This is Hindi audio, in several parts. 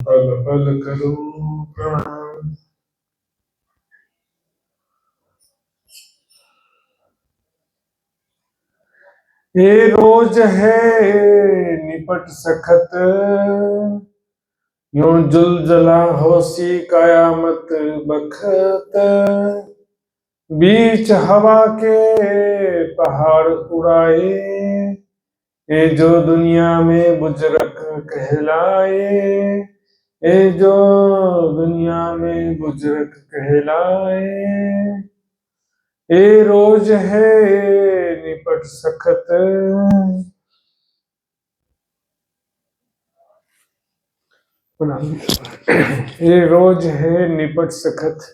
पल पल करो प्रणाम। ये रोज है निपट सखत, यूं जुलजला होसी कयामत बखत। बीच हवा के पहाड़ उड़ाए, ये जो दुनिया में बुजरक कहलाए। ये जो दुनिया में बुजरक कहलाए। ये रोज है निपट सखत। ये रोज है निपट सखत।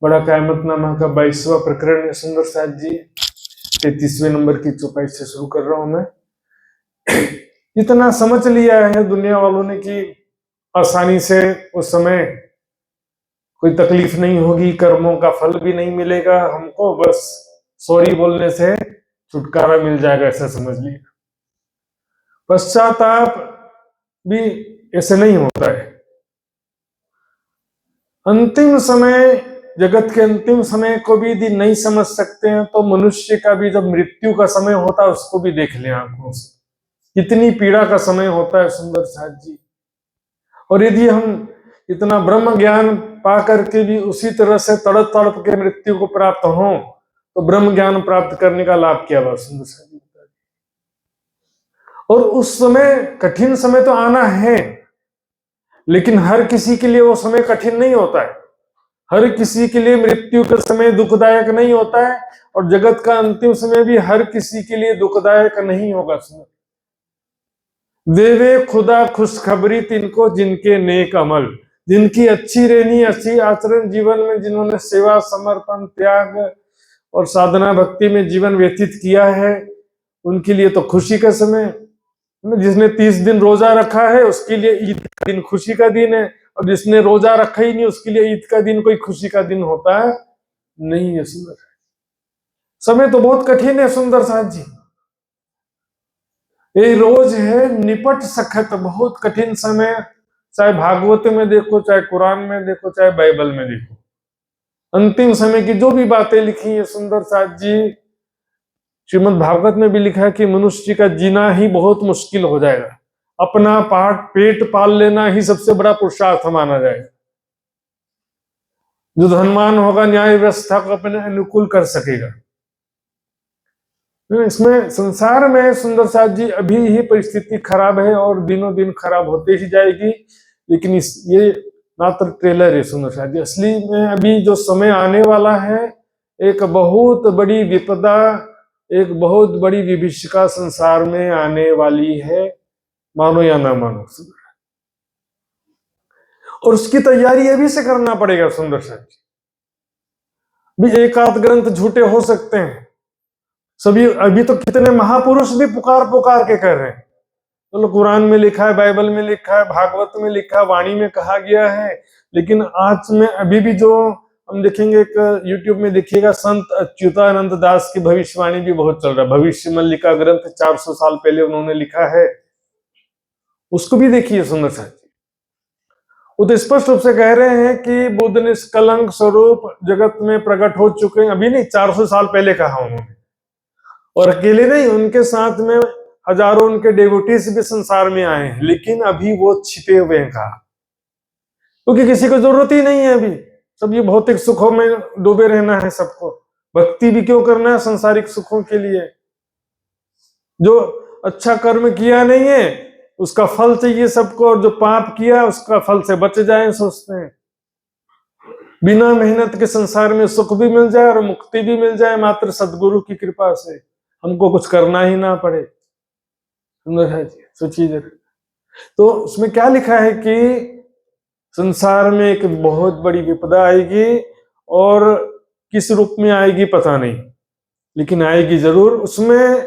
बड़ा क़यामतनामा का 22वां प्रकरण है सुंदर साथ जी। 33वें नंबर की चौपाई से शुरू कर रहा हूं मैं। इतना समझ लिया है दुनिया वालों ने कि आसानी से उस समय कोई तकलीफ नहीं होगी, कर्मों का फल भी नहीं मिलेगा हमको, बस सॉरी बोलने से छुटकारा मिल जाएगा, ऐसा समझ लिया। पश्चाताप भी ऐसे नहीं होता है। अंतिम समय, जगत के अंतिम समय को भी यदि नहीं समझ सकते हैं तो मनुष्य का भी जब मृत्यु का समय होता है उसको भी देख लें आंखों से, कितनी पीड़ा का समय होता है सुंदर साथ जी। और यदि हम इतना ब्रह्म ज्ञान पा करके भी उसी तरह से तड़प तड़प के मृत्यु को प्राप्त हो तो ब्रह्म ज्ञान प्राप्त करने का लाभ क्या हुआ सुंदर साथ जी। और उस समय, कठिन समय तो आना है, लेकिन हर किसी के लिए वो समय कठिन नहीं होता है। हर किसी के लिए मृत्यु का समय दुखदायक नहीं होता है, और जगत का अंतिम समय भी हर किसी के लिए दुखदायक नहीं होगा। देवे खुदा खुशखबरी तिनको जिनके नेक अमल, जिनकी अच्छी रहनी, अच्छी आचरण जीवन में, जिन्होंने सेवा, समर्पण, त्याग और साधना भक्ति में जीवन व्यतीत किया है, उनके लिए तो खुशी का समय। जिसने 30 दिन रोजा रखा है उसके लिए ईद का दिन खुशी का दिन है, और जिसने रोजा रखा ही नहीं उसके लिए ईद का दिन कोई खुशी का दिन होता है नहीं है। सुंदर समय तो बहुत कठिन है सुंदर साथ जी। ये रोज है निपट सखत, बहुत कठिन समय। चाहे भागवत में देखो, चाहे कुरान में देखो, चाहे बाइबल में देखो, अंतिम समय की जो भी बातें लिखी है सुंदर साथ जी, श्रीमद् भागवत में भी लिखा है कि मनुष्य का जीना ही बहुत मुश्किल हो जाएगा। अपना पेट पाल लेना ही सबसे बड़ा पुरुषार्थ माना जाएगा। जो धनवान होगा न्याय व्यवस्था को अपने अनुकूल कर सकेगा। इसमें संसार में सुंदर साथ जी अभी ही परिस्थिति खराब है और दिनों दिन खराब होते ही जाएगी, लेकिन ये मात्र ट्रेलर है सुंदर साथ जी। असली में अभी जो समय आने वाला है, एक बहुत बड़ी विपदा, एक बहुत बड़ी विभीषिका संसार में आने वाली है, मानो या ना मानो। और उसकी तैयारी अभी से करना पड़ेगा सुंदर साथ जी। भी एक आध ग्रंथ झूठे हो सकते हैं, सभी अभी तो कितने महापुरुष भी पुकार पुकार के कर रहे हैं। तो कुरान में लिखा है, बाइबल में लिखा है, भागवत में लिखा है, वाणी में कहा गया है, लेकिन आज में अभी भी जो हम देखेंगे, एक यूट्यूब में देखिएगा, संत अच्युतानंद दास की भविष्यवाणी भी बहुत चल रहा है। भविष्य मल्लिका ग्रंथ 400 साल पहले उन्होंने लिखा है, उसको भी देखिए सुंदर साथ जी। वो तो स्पष्ट रूप से कह रहे हैं कि बुद्ध निष्कलंक स्वरूप जगत में प्रकट हो चुके हैं। अभी नहीं, 400 साल पहले कहा उन्होंने। और अकेले नहीं, उनके साथ में हजारों उनके डेवोटीज भी संसार में आए हैं, लेकिन अभी वो छिपे हुए हैं कहा, क्योंकि किसी को जरूरत ही नहीं है अभी। सब ये भौतिक सुखों में डूबे रहना है सबको। भक्ति भी क्यों करना है संसारिक सुखों के लिए? जो अच्छा कर्म किया नहीं है उसका फल चाहिए सबको, और जो पाप किया उसका फल से बच जाए सोचते हैं। बिना मेहनत के संसार में सुख भी मिल जाए और मुक्ति भी मिल जाए मात्र सदगुरु की कृपा से, हमको कुछ करना ही ना पड़े। सुंदर है जी, सोचिए जरा। तो उसमें क्या लिखा है कि संसार में एक बहुत बड़ी विपदा आएगी, और किस रूप में आएगी पता नहीं, लेकिन आएगी जरूर। उसमें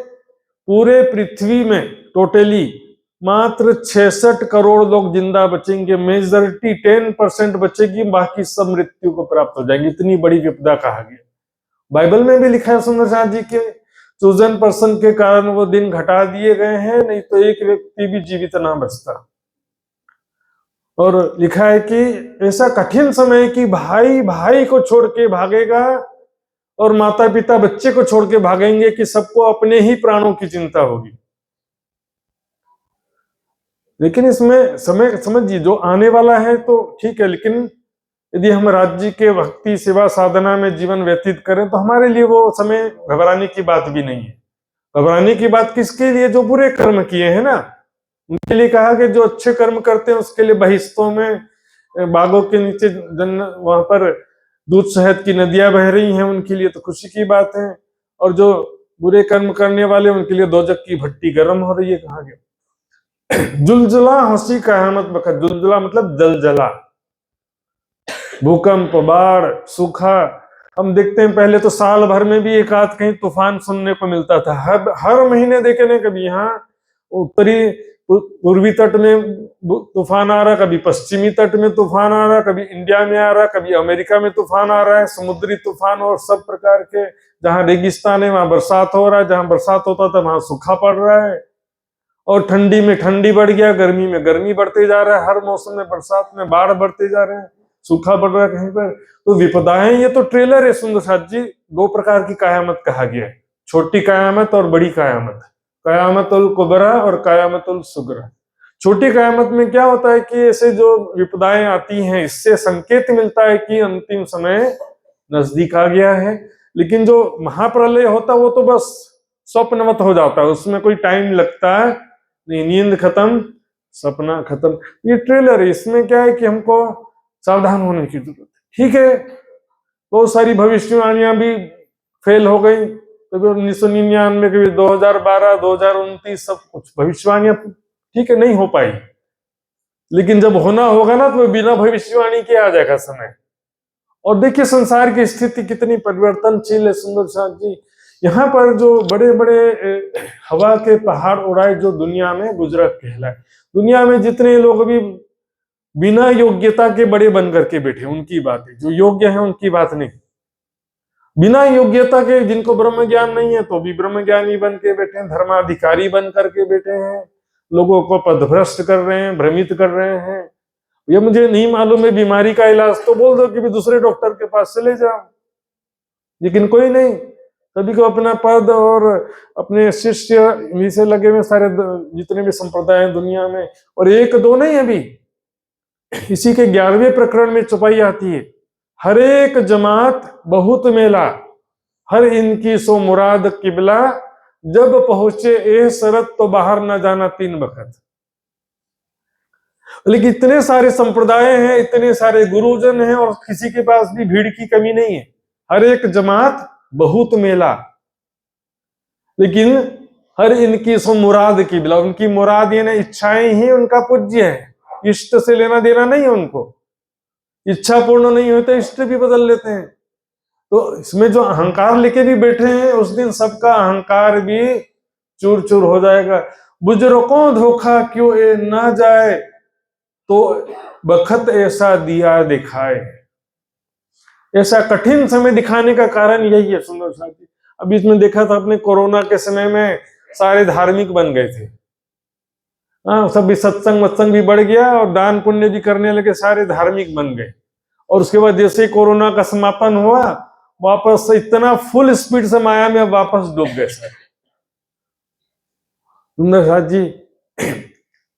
पूरे पृथ्वी में टोटली मात्र 66 करोड़ लोग जिंदा बचेंगे। मेजॉरिटी 10% बचेगी, बाकी सब मृत्यु को प्राप्त हो जाएंगे। इतनी बड़ी विपदा कहा गया। बाइबल में भी लिखा है सुंदर साथ जी के चूजन पर्सन के कारण वो दिन घटा दिए गए हैं, नहीं तो एक व्यक्ति भी जीवित ना बचता। और लिखा है कि ऐसा कठिन समय कि भाई भाई को छोड़ के भागेगा और माता पिता बच्चे को छोड़ के भागेंगे, कि सबको अपने ही प्राणों की चिंता होगी। लेकिन इसमें समय समझिए, जो आने वाला है तो ठीक है, लेकिन यदि हम राज्य के भक्ति सेवा साधना में जीवन व्यतीत करें तो हमारे लिए वो समय घबराने की बात भी नहीं है। घबराने की बात किसके लिए? जो बुरे कर्म किए हैं ना, उनके लिए कहा कि जो अच्छे कर्म करते हैं उसके लिए बहिश्तों में, बागों के नीचे वहां पर दूध शहद की नदियां बह रही हैं, उनके लिए तो खुशी की बात है। और जो बुरे कर्म करने वाले उनके लिए दोजक की भट्टी गर्म हो रही है, कहा गया। जुलजुला हंसी कयामत बखत। जुलजुला मतलब जलजला, भूकंप, बाढ़, सूखा। हम देखते हैं पहले तो साल भर में भी एक आध कहीं तूफान सुनने को मिलता था। हर महीने देखे ना, कभी यहाँ उत्तरी पूर्वी तट में तूफान आ रहा, कभी पश्चिमी तट में तूफान आ रहा, कभी इंडिया में आ रहा, कभी अमेरिका में तूफान आ रहा है, समुद्री तूफान और सब प्रकार के। जहां रेगिस्तान है वहां बरसात हो रहा है, जहां बरसात होता था वहां सूखा पड़ रहा है। और ठंडी में ठंडी बढ़ गया, गर्मी में गर्मी बढ़ते जा रहा है, हर मौसम में बरसात में बाढ़ बढ़ते जा रहे हैं, सूखा पड़ रहा है कहीं पर। तो विपदाएं, ये तो ट्रेलर है सुंदर साथ जी। दो प्रकार की कयामत कहा गया है, छोटी कयामत और बड़ी कयामत। कयामतुल कुबरा और कयामतुल सुगरा। छोटी कयामत में क्या होता है कि ऐसे जो विपदाएं आती हैं, इससे संकेत मिलता है कि अंतिम समय नजदीक आ गया है। लेकिन जो महाप्रलय होता है वो तो बस स्वप्नवत हो जाता है, उसमें कोई टाइम लगता है नहीं। नींद खत्म, सपना खत्म। ये ट्रेलर है, इसमें क्या है कि हमको सावधान होने की जरूरत है। ठीक है, बहुत सारी भविष्यवाणियां भी फेल हो गई, कभी 1999, कभी 2012, 2029, सब कुछ भविष्यवाणियां ठीक है नहीं हो पाई। लेकिन जब होना होगा ना तो बिना भविष्यवाणी के आ जाएगा समय। और देखिए संसार की स्थिति कितनी परिवर्तनशील है सुंदर साथ जी। यहाँ पर जो बड़े बड़े हवा के पहाड़ उड़ाए जो दुनिया में गुजरात कहलाए, दुनिया में जितने लोग अभी बिना योग्यता के बड़े बन करके बैठे, उनकी बात है। जो योग्य है उनकी बात नहीं। बिना योग्यता के, जिनको ब्रह्म ज्ञान नहीं है तो भी ब्रह्म ज्ञानी बन के बैठे हैं, धर्माधिकारी बन करके बैठे हैं, लोगों को पदभ्रष्ट कर रहे हैं, भ्रमित कर रहे हैं। ये मुझे नहीं मालूम है बीमारी का इलाज, तो बोल दो कि भी दूसरे डॉक्टर के पास चले जाओ। लेकिन कोई नहीं, सभी को अपना पद और अपने शिष्य इन्हीं से लगे हुए, सारे जितने भी संप्रदाय हैं दुनिया में। और एक दो नहीं, अभी इसी के 11वें प्रकरण में चौपाई आती है, हर एक जमात बहुत मेला, हर इनकी सो मुराद किबला, जब पहुंचे ए शरत तो बाहर न जाना 3 वक्त। लेकिन इतने सारे संप्रदाय हैं, इतने सारे गुरुजन हैं, और किसी के पास भी भीड़ की कमी नहीं है। हर एक जमात बहुत मेला, लेकिन हर इनकी सो मुराद किबला, उनकी मुराद ये ना इच्छाएं ही उनका पूज्य है। इष्ट से लेना देना नहीं है उनको। इच्छा पूर्ण नहीं होते इष्ट भी बदल लेते हैं। तो इसमें जो अहंकार लेके भी बैठे हैं, उस दिन सबका अहंकार भी चूर चूर हो जाएगा। बुजुर्गों धोखा क्यों ए ना जाए, तो बखत ऐसा दिया दिखाए। ऐसा कठिन समय दिखाने का कारण यही है सुंदर साथी। अभी इसमें देखा था अपने कोरोना के समय में सारे धार्मिक बन गए थे। हाँ, सब भी सत्संग वत्संग भी बढ़ गया और दान पुण्य भी करने लगे, सारे धार्मिक बन गए। और उसके बाद जैसे ही कोरोना का समापन हुआ, वापस इतना फुल स्पीड से माया में वापस डूब गए सर। सुंदर साथ जी,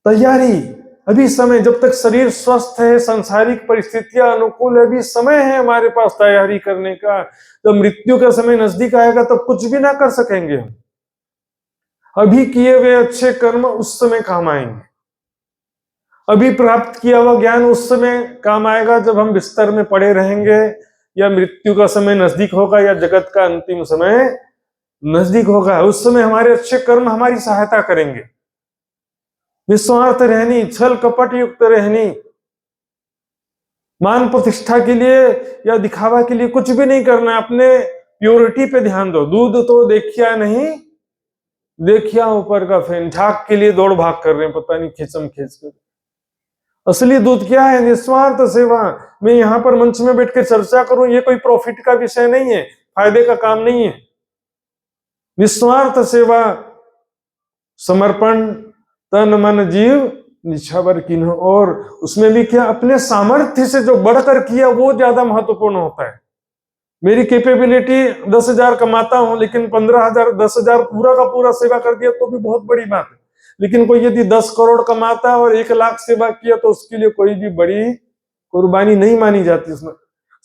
तैयारी अभी समय, जब तक शरीर स्वस्थ है, सांसारिक परिस्थितियां अनुकूल है, अभी समय है हमारे पास तैयारी करने का। जब मृत्यु का समय नजदीक आएगा तब कुछ भी ना कर सकेंगे हम। अभी किए हुए अच्छे कर्म उस समय काम आएंगे। अभी प्राप्त किया हुआ ज्ञान उस समय काम आएगा जब हम बिस्तर में पड़े रहेंगे, या मृत्यु का समय नजदीक होगा, या जगत का अंतिम समय नजदीक होगा। उस समय हमारे अच्छे कर्म हमारी सहायता करेंगे। निस्वार्थ रहनी, छल कपट युक्त रहनी, मान प्रतिष्ठा के लिए या दिखावा के लिए कुछ भी नहीं करना। अपने प्योरिटी पे ध्यान दो। दूध तो देखिया नहीं, देखिया ऊपर का फैन। झाग के लिए दौड़ भाग कर रहे हैं, पता नहीं खींचम खींच कर। असली दूध क्या है? निस्वार्थ सेवा। मैं यहाँ पर मंच में बैठकर चर्चा करूं, ये कोई प्रॉफिट का विषय नहीं है, फायदे का काम नहीं है। निस्वार्थ सेवा, समर्पण, तन मन जीव निछावर किन्ह, और उसमें भी क्या, अपने सामर्थ्य से जो बढ़कर किया वो ज्यादा महत्वपूर्ण होता है। मेरी कैपेबिलिटी 10,000 कमाता हूं, लेकिन 15,000 10,000 पूरा का पूरा सेवा कर दिया तो भी बहुत बड़ी बात है। लेकिन कोई यदि 10 करोड़ कमाता है और 1 लाख सेवा किया तो उसके लिए कोई भी बड़ी कुर्बानी नहीं मानी जाती। उसमें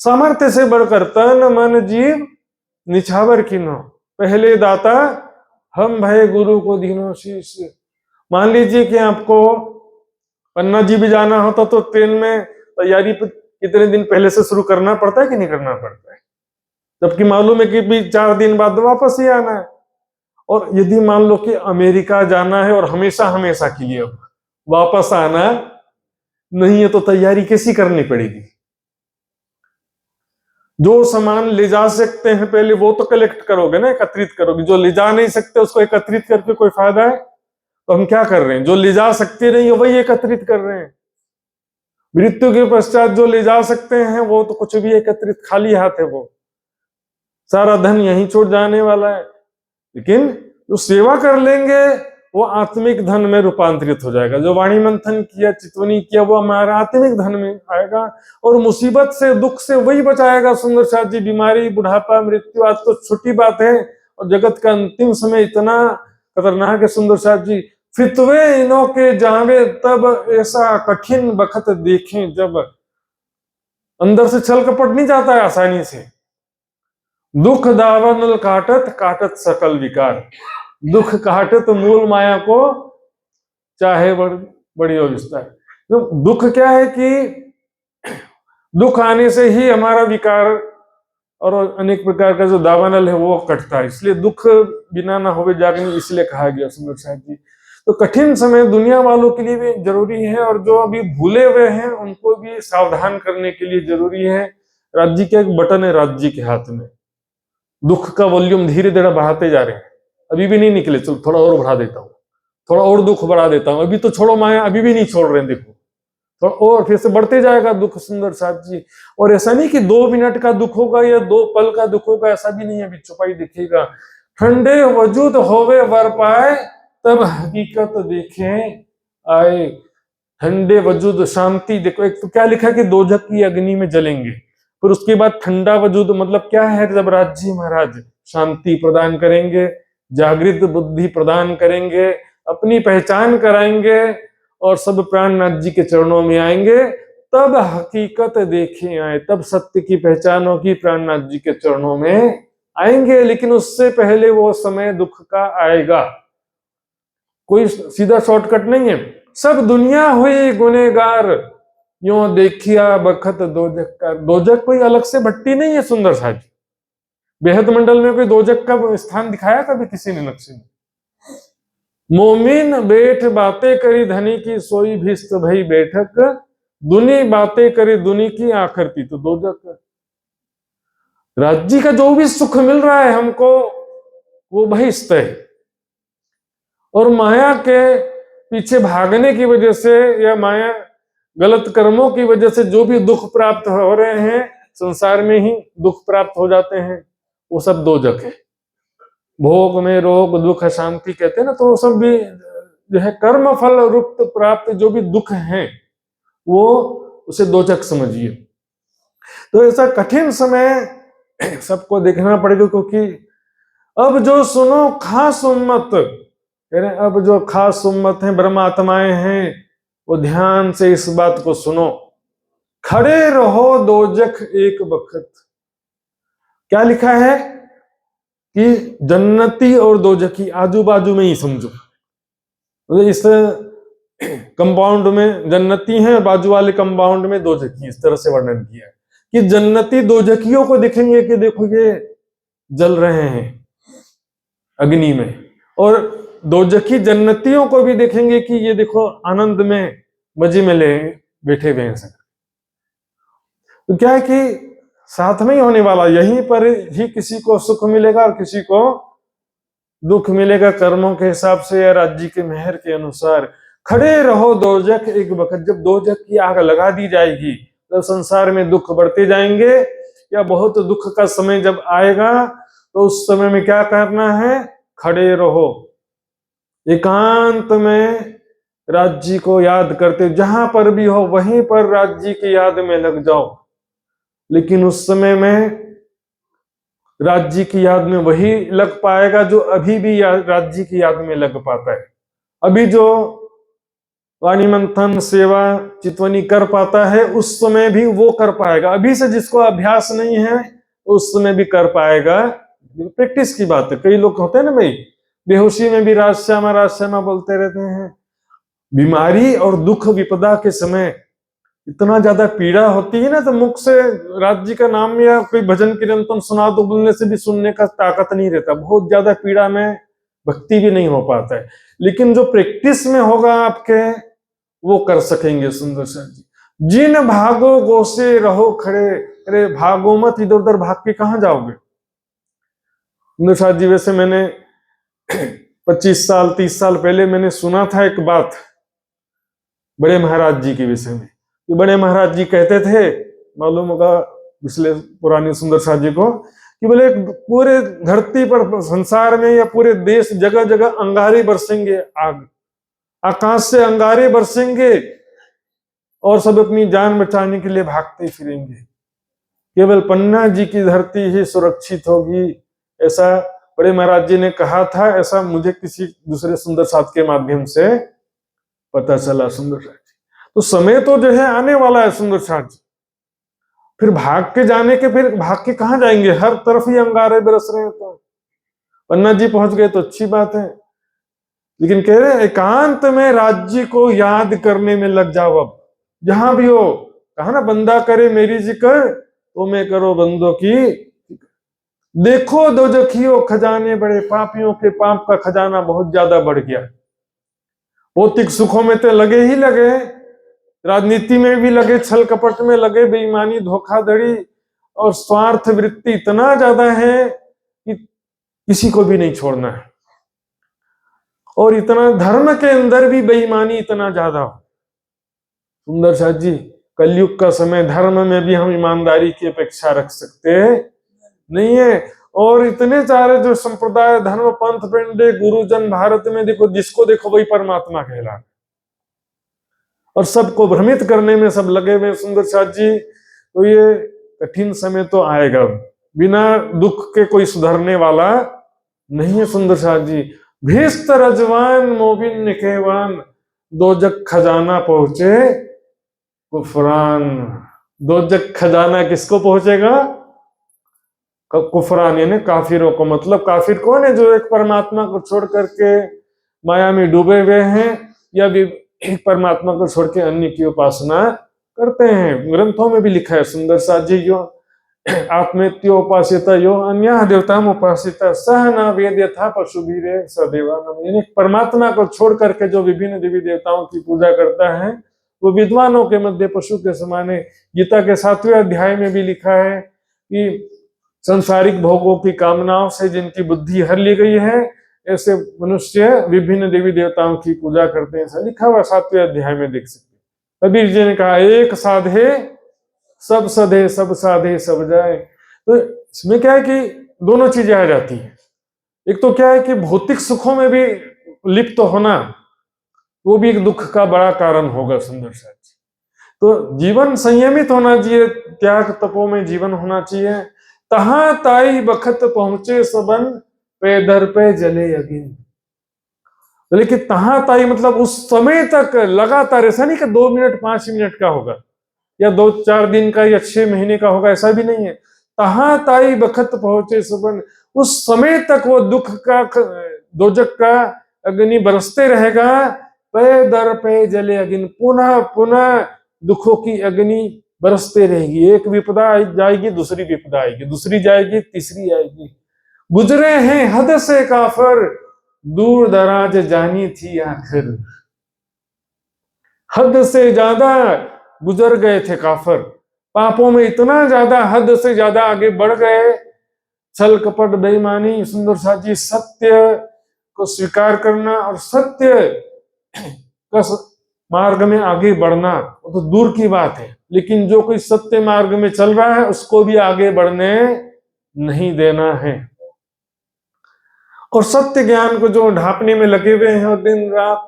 सामर्थ्य से बढ़कर तन मन जीव निछावर किन्हो, पहले दाता हम भय गुरु को दीनो शीश। मान लीजिए कि आपको पन्ना जी भी जाना होता तो ट्रेन में तैयारी कितने दिन पहले से शुरू करना पड़ता है कि नहीं करना पड़ता है, जबकि मालूम है कि भी 4 दिन बाद वापस ही आना है। और यदि मान लो कि अमेरिका जाना है और हमेशा हमेशा के लिए अब वापस आना नहीं है, तो तैयारी कैसी करनी पड़ेगी। जो सामान ले जा सकते हैं पहले वो तो कलेक्ट करोगे ना, एकत्रित करोगे। जो ले जा नहीं सकते उसको एकत्रित करके कोई फायदा है? तो हम क्या कर रहे हैं, जो ले जा सकते नहीं है वही एकत्रित कर रहे हैं। मृत्यु के पश्चात जो ले जा सकते हैं वो तो कुछ भी एकत्रित, खाली हाथ है, वो सारा धन यहीं छोड़ जाने वाला है। लेकिन जो सेवा कर लेंगे वो आत्मिक धन में रूपांतरित हो जाएगा। जो वाणी मंथन किया, चितवनी किया, वो हमारा आत्मिक धन में आएगा। और मुसीबत से, दुख से वही बचाएगा। सुंदर साथ जी, बीमारी, बुढ़ापा, मृत्यु आज तो छोटी बात है, और जगत का अंतिम समय इतना खतरनाक है। सुंदर साथ जी, फितवे इनो के जावे तब ऐसा कठिन बखत देखें जब। अंदर से छल कपट नहीं जाता है आसानी से। दुख दावनल काटत काटत सकल विकार, दुख काटत मूल माया को चाहे बड़ी अवस्था है। तो दुख क्या है कि दुख आने से ही हमारा विकार और अनेक प्रकार का जो दावानल है वो कटता है। इसलिए दुख बिना ना होवे जागनी, इसलिए कहा गया सुंदर साहब जी। तो कठिन समय दुनिया वालों के लिए भी जरूरी है, और जो अभी भूले हुए हैं उनको भी सावधान करने के लिए जरूरी है। राज्य का एक बटन है राज्य के हाथ में, दुख का वॉल्यूम धीरे धीरे बढ़ाते जा रहे हैं। अभी भी नहीं निकले, चलो थोड़ा और बढ़ा देता हूँ, थोड़ा और दुख बढ़ा देता हूँ। अभी तो छोड़ो माया, अभी भी नहीं छोड़ रहे हैं, देखो थोड़ा और फिर से बढ़ते जाएगा दुख। सुंदर साथ जी, और ऐसा नहीं कि 2 मिनट का दुख होगा या 2 पल का दुख होगा, ऐसा भी नहीं है। अभी छुपाई दिखेगा, ठंडे वजूद होवे वर पाए तब हकीकत देखे आए। ठंडे वजूद, शांति। देखो एक तो क्या लिखा कि दोजख की अग्नि में जलेंगे, फिर उसके बाद ठंडा वजूद मतलब क्या है, जब राज्य महाराज शांति प्रदान करेंगे, जागृत बुद्धि प्रदान करेंगे, अपनी पहचान कराएंगे और सब प्राणनाथ जी के चरणों में आएंगे, तब हकीकत देखे आए, तब सत्य की पहचान होगी, प्राणनाथ जी के चरणों में आएंगे। लेकिन उससे पहले वो समय दुख का आएगा, कोई सीधा शॉर्टकट नहीं है। सब दुनिया हुई गुनेगार, यूं देखिया बखत दोजक का। दोजक कोई अलग से भट्टी नहीं है सुंदर साहब। बेहद मंडल में कोई दोजक का स्थान दिखाया कभी किसी ने नक्शे में? मोमिन बैठ बातें करी धनी की, सोई भिस्त भई बैठक, दुनी बातें करी दुनी की, आखिर थी तो दोजक। राज्य का जो भी सुख मिल रहा है हमको वो बहिष्ट है, और माया के पीछे भागने की वजह से या माया गलत कर्मों की वजह से जो भी दुख प्राप्त हो रहे हैं, संसार में ही दुख प्राप्त हो जाते हैं, वो सब दोजक है। भोग में रोग दुख शांति कहते हैं ना, तो वो सब भी जो है कर्म फल रूप प्राप्त जो भी दुख हैं वो उसे दोजक समझिए। तो ऐसा कठिन समय सबको देखना पड़ेगा, क्योंकि अब जो सुनो खास उम्मत, अब जो खास उम्मत है, ब्रह्मात्माएं हैं, वो ध्यान से इस बात को सुनो। खड़े रहो दोजख एक वक्त। क्या लिखा है कि जन्नती और दोजखी आजू बाजू में ही समझो। इस कंपाउंड में जन्नती है, बाजू वाले कंपाउंड में दोजखी, इस तरह से वर्णन किया है कि जन्नती दोजखियों को दिखेंगे कि देखो ये जल रहे हैं अग्नि में, और दोजखी जन्नतियों को भी देखेंगे कि ये देखो आनंद में मजे में ले बैठे हुए हैं सब। तो क्या है कि साथ में ही होने वाला, यहीं पर ही किसी को सुख मिलेगा और किसी को दुख मिलेगा, कर्मों के हिसाब से या राज्य के मेहर के अनुसार। खड़े रहो दोजख एक वक्त। जब दोजख की आग लगा दी जाएगी तब संसार में दुख बढ़ते जाएंगे, या बहुत दुख का समय जब आएगा तो उस समय में क्या करना है, खड़े रहो, एकांत में राज्य को याद करते, जहां पर भी हो वहीं पर राज्य की याद में लग जाओ। लेकिन उस समय में राज्य की याद में वही लग पाएगा जो अभी भी राज्य की याद में लग पाता है। अभी जो वाणी मंथन सेवा चितवनी कर पाता है उस समय भी वो कर पाएगा। अभी से जिसको अभ्यास नहीं है उस समय भी कर पाएगा। प्रैक्टिस की बात है। कई लोग होते हैं ना भाई, बेहोशी में भी राजश्यामा बोलते रहते हैं। बीमारी और दुख विपदा के समय इतना ज्यादा पीड़ा होती है ना, तो मुख से राज्य का नाम या कोई भजन कीर्तन सुना दो, बोलने से भी सुनने का ताकत नहीं रहता। बहुत ज्यादा पीड़ा में भक्ति भी नहीं हो पाता है। लेकिन जो प्रैक्टिस में होगा आपके, वो कर सकेंगे। सुंदर साथ जी, जिन भागो गो से रहो खड़े, अरे भागो मत, इधर उधर भाग के कहां जाओगे। सुंदर साथ जी, वैसे मैंने 25 साल 30 साल पहले मैंने सुना था एक बात बड़े महाराज जी के विषय में। ये बड़े महाराज जी कहते थे, मालूम होगा पिछले पुराने सुंदर साथ जी को, कि बोले पूरे धरती पर संसार में या पूरे देश जगह जगह अंगारे बरसेंगे, आग आकाश से अंगारे बरसेंगे और सब अपनी जान बचाने के लिए भागते फिरेंगे। केवल पन्ना जी की धरती ही सुरक्षित होगी, ऐसा बड़े महाराज जी ने कहा था। ऐसा मुझे किसी दूसरे सुंदर साथ के माध्यम से पता चला। सुंदर साथ जी, तो समय तो जो है आने वाला है सुंदर साथ जी। फिर भाग के जाने के, फिर भाग के कहां जाएंगे, हर तरफ ही अंगारे बरस रहे हैं। तो पन्ना जी पहुंच गए तो अच्छी बात है, लेकिन कह रहे एकांत में राज्य को याद करने में लग जाओ। अब जहां भी हो, कहा ना बंदा करे मेरी जिक्र तो मैं करो बंदों की। देखो दो जखियो खजाने बड़े, पापियों के पाप का खजाना बहुत ज्यादा बढ़ गया। भौतिक सुखों में तो लगे ही लगे, राजनीति में भी लगे, छल कपट में लगे, बेईमानी धोखाधड़ी और स्वार्थ वृत्ति इतना ज्यादा है कि किसी को भी नहीं छोड़ना है। और इतना धर्म के अंदर भी बेईमानी इतना ज्यादा हो। सुंदर साथ जी, कलयुग का समय, धर्म में भी हम ईमानदारी की अपेक्षा रख सकते नहीं है। और इतने सारे जो संप्रदाय धर्म पंथ पेंडे गुरुजन भारत में देखो, जिसको देखो वही परमात्मा कहला, और सबको भ्रमित करने में सब लगे हुए सुंदर साथ जी। तो ये कठिन समय तो आएगा, बिना दुख के कोई सुधरने वाला नहीं है। सुंदर साथ जी, भीस्त रजवान मोबिन निकेवान, दोजक खजाना पहुंचे कुफरान। दोजक खजाना किसको पहुंचेगा? कुफरान यानी काफिरों को। मतलब काफिर कौन है? जो एक परमात्मा को छोड़ करके माया में डूबे हुए हैं, या एक परमात्मा को छोड़ के अन्य की उपासना करते हैं। ग्रंथों में भी लिखा है सुंदर साथ जी, यो आत्मेत्योपासिता यो अन्य देवता उपासिता सह न वेद यथा पशु भीरे सदेवानम। यानी परमात्मा को छोड़ करके जो विभिन्न देवी देवताओं की पूजा करता है वो विद्वानों के मध्य पशु के समान है। गीता के 7वें अध्याय में भी लिखा है कि संसारिक भोगों की कामनाओं से जिनकी बुद्धि हर ली गई है, ऐसे मनुष्य विभिन्न देवी देवताओं की पूजा करते हैं। ऐसा लिखा हुआ 7वें अध्याय में देख सकते हैं। कबीर जी ने कहा, एक साधे सब सधे, सब साधे सब जाए। तो इसमें क्या है कि दोनों चीजें आ जाती है। एक तो क्या है कि भौतिक सुखों में भी लिप्त होना, वो भी एक दुख का बड़ा कारण होगा। सुंदर साथ जी, तो जीवन संयमित होना चाहिए, त्याग तपो में जीवन होना चाहिए। तहां ताई बखत पहुंचे सबन, पे दर पे जले अगिन। लेकिन तहां ताई मतलब उस समय तक लगातार, ऐसा नहीं कि 2 मिनट 5 मिनट का होगा या 2-4 दिन का या 6 महीने का होगा, ऐसा भी नहीं है। तहां ताई बखत पहुंचे सबन, उस समय तक वो दुख का, दोजक का अग्नि बरसते रहेगा। पे दर पे जले अग्नि, पुनः पुनः दुखों की अग्नि बरसते रहेगी। एक विपदा जाएगी, दूसरी विपदा आएगी, दूसरी जाएगी, तीसरी आएगी। गुजरे हैं हद से काफर, दूर दराज जानी थी आखिर। हद से ज्यादा गुजर गए थे काफर, पापों में इतना ज्यादा हद से ज्यादा आगे बढ़ गए। छल कपट बेईमानी, सुंदर साथ जी, सत्य को स्वीकार करना और सत्य का मार्ग में आगे बढ़ना वो तो दूर की बात है, लेकिन जो कोई सत्य मार्ग में चल रहा है उसको भी आगे बढ़ने नहीं देना है। और सत्य ज्ञान को जो ढांपने में लगे हुए हैं दिन रात,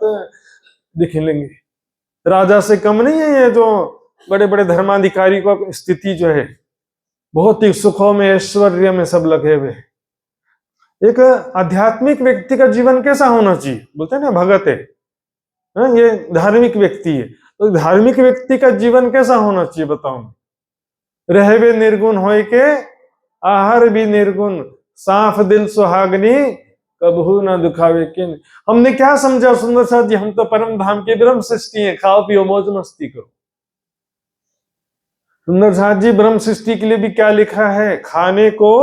दिख लेंगे। राजा से कम नहीं है ये जो बड़े बड़े धर्माधिकारी को स्थिति जो है, भौतिक सुखों में, ऐश्वर्य में सब लगे हुए। एक आध्यात्मिक व्यक्ति का जीवन कैसा होना चाहिए? बोलते हैं ना भगत है, ये धार्मिक व्यक्ति है, तो धार्मिक व्यक्ति का जीवन कैसा होना चाहिए बताओ? रहवे निर्गुण होय के आहार भी निर्गुण, साफ दिल सुहागनी कबहू ना दुखावे किन। हमने क्या समझा सुंदर साथ जी? हम तो परम धाम के ब्रह्म सृष्टि है, खाओ पियो मौज मस्ती करो। सुंदर साथ जी ब्रह्म सृष्टि के लिए भी क्या लिखा है? खाने को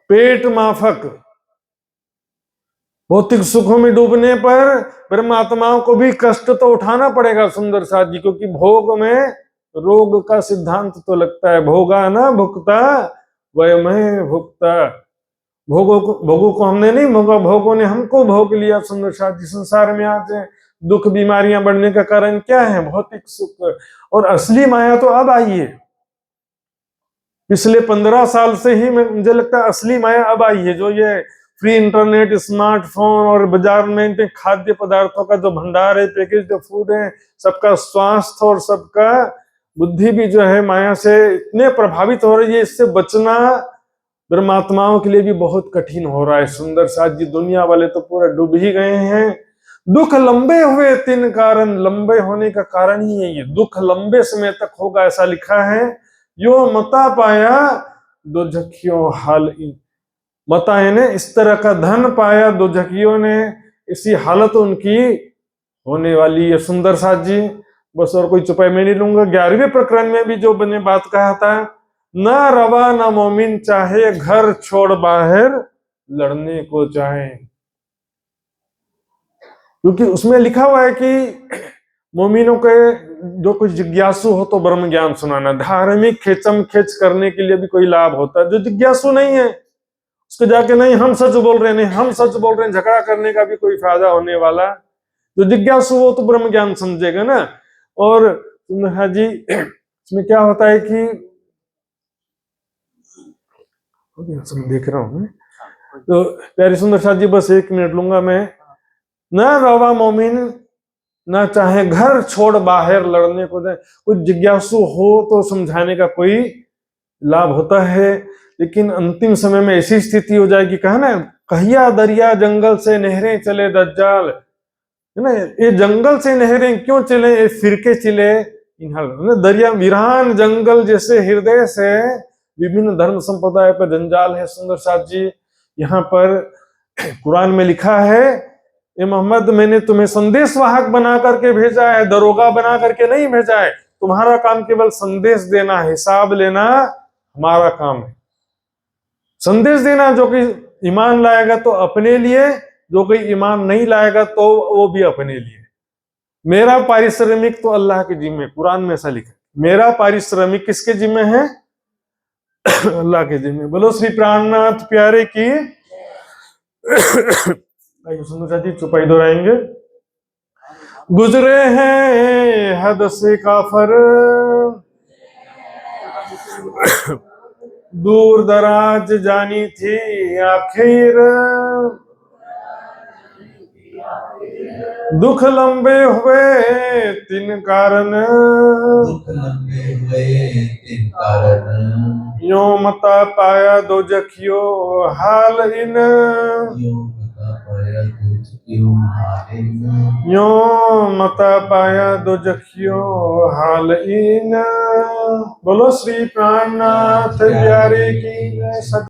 पेट माफक। भौतिक सुखों में डूबने पर ब्रह्मात्माओं को भी कष्ट तो उठाना पड़ेगा सुंदर साथ जी, क्योंकि भोग में रोग का सिद्धांत तो लगता है, भोगा ना भुगता वयमय भुगता। भोगों को हमने नहीं भोगा, भोगों ने हमको भोग लिया सुंदर साथ जी। संसार में आज दुख बीमारियां बढ़ने का कारण क्या है? भौतिक सुख। और असली माया तो अब आई है, पिछले 15 साल से ही मुझे लगता है असली माया अब आई है। जो ये फ्री इंटरनेट, स्मार्टफोन और बाजार में खाद्य पदार्थों का जो भंडार है, पैकेज्ड फूड है, सबका स्वास्थ्य और सबका बुद्धि भी जो है माया से इतने प्रभावित हो रही है, इससे बचना ब्रह्मात्माओं के लिए भी बहुत कठिन हो रहा है सुंदर साथ जी। दुनिया वाले तो पूरा डूब ही गए हैं। दुख लंबे हुए 3 कारण, लंबे होने का कारण ही है ये, दुख लंबे समय तक होगा ऐसा लिखा है। यो मता पाया दो झकियों हाल इन, मता ने इस तरह का धन पाया दो झकियों ने, इसी हालत उनकी होने वाली है सुंदर साथ जी। बस और कोई चुपाई मैं नहीं लूंगा। 11वें प्रकरण में भी जो मैंने बात कहा था, ना रवा ना मोमिन चाहे घर छोड़ बाहर लड़ने को चाहे, क्योंकि उसमें लिखा हुआ है कि मोमिनों के जो कुछ जिज्ञासु हो तो ब्रह्म ज्ञान सुनाना। धार्मिक खेचम खेच करने के लिए भी कोई लाभ होता है। जो जिज्ञासु नहीं है उसको जाके नहीं हम सच बोल रहे हैं, नहीं हम सच बोल रहे हैं, झगड़ा करने का भी कोई फायदा होने वाला। जो जिज्ञासु वो तो ब्रह्म ज्ञान समझेगा ना। और हाँ जी, इसमें क्या होता है कि देख रहा हूं तो प्यारी सुंदर साथ जी, बस 1 मिनट लूंगा मैं। ना रवा मोमिन ना चाहे घर छोड़ बाहर लड़ने को जाए। कुछ जिज्ञासु हो तो समझाने का कोई लाभ होता है, लेकिन अंतिम समय में ऐसी स्थिति हो जाएगी, कहा ना, कहिया दरिया जंगल से नहरें चले दज्जाल, है ना। ये जंगल से नहरें क्यों चले? ये फिरके चले दरिया, वीरान जंगल जैसे हृदय से विभिन्न धर्म संप्रदाय पर जंजाल है सुंदर साथ जी। यहाँ पर कुरान में लिखा है, ए मोहम्मद मैंने तुम्हें संदेश वाहक बना करके भेजा है, दरोगा बना करके नहीं भेजा है। तुम्हारा काम केवल संदेश देना, हिसाब लेना हमारा काम है। संदेश देना, जो कि ईमान लाएगा तो अपने लिए, जो कोई ईमान नहीं लाएगा तो वो भी अपने लिए। मेरा पारिश्रमिक तो अल्लाह के जिम्मे, कुरान में ऐसा लिखा, मेरा पारिश्रमिक किसके जिम्मे है? अल्लाह के जिम्मे। बोलो श्री प्राणनाथ प्यारे की। सुंदर जी चुपाई दोहराएंगे। गुजरे हैं हद से काफर, दूर दराज जानी थी आखिर, दुख लंबे हुए 3 कारण, यो मता पाया दो जखियो हाल इन, यो मता पाया दो जखियो हाल इन। बोलो श्री प्राणनाथ प्यारे की।